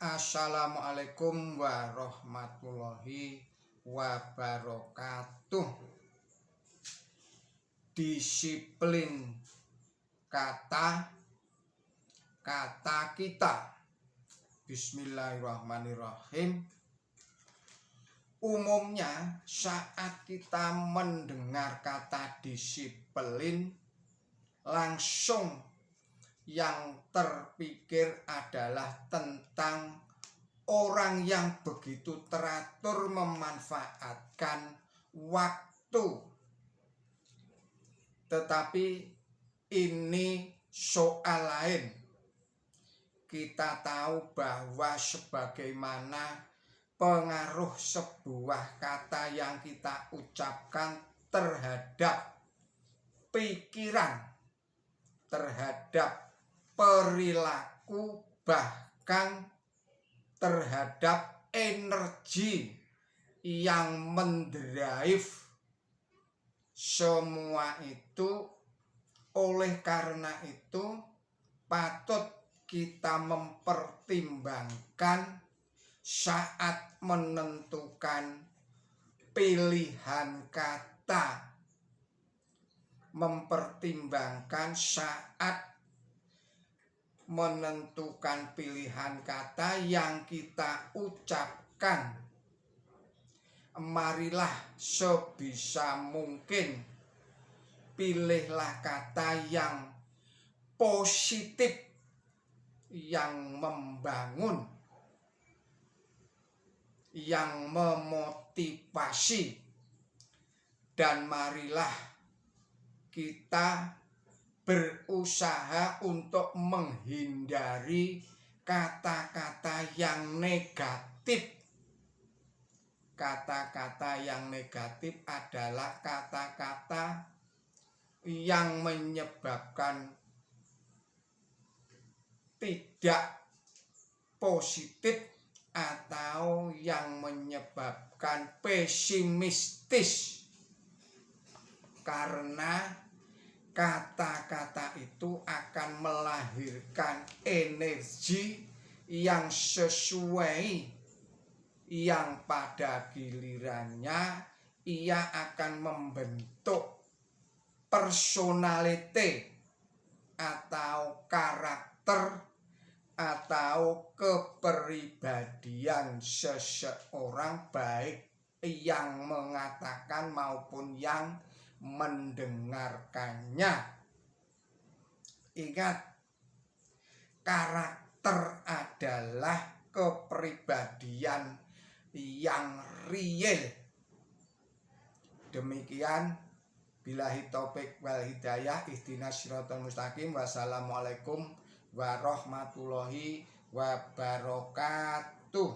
Assalamualaikum warahmatullahi wabarakatuh. Disiplin kata kita. Bismillahirrahmanirrahim. Umumnya saat kita mendengar kata disiplin, langsung yang terpikir adalah tentang orang yang begitu teratur memanfaatkan waktu. Tetapi ini soal lain. Kita tahu bahwa sebagaimana pengaruh sebuah kata yang kita ucapkan terhadap pikiran, terhadap perilaku, bahkan terhadap energi yang mendrive semua itu. Oleh karena itu patut kita mempertimbangkan saat menentukan pilihan kata, mempertimbangkan saat menentukan pilihan kata yang kita ucapkan. Marilah sebisa mungkin pilihlah kata yang positif, yang membangun, yang memotivasi, dan marilah kita berusaha untuk menghindari kata-kata yang negatif. Kata-kata yang negatif adalah kata-kata yang menyebabkan tidak positif atau yang menyebabkan pesimistis, karena kata-kata itu akan melahirkan energi yang sesuai, yang pada gilirannya ia akan membentuk personality atau karakter atau kepribadian seseorang, baik yang mengatakan maupun yang mendengarkannya. Ingat, karakter adalah kepribadian yang real. Demikian, billahi taufik wal hidayah, ihdinas siratal mustaqim. Wassalamualaikum warahmatullahi wabarakatuh.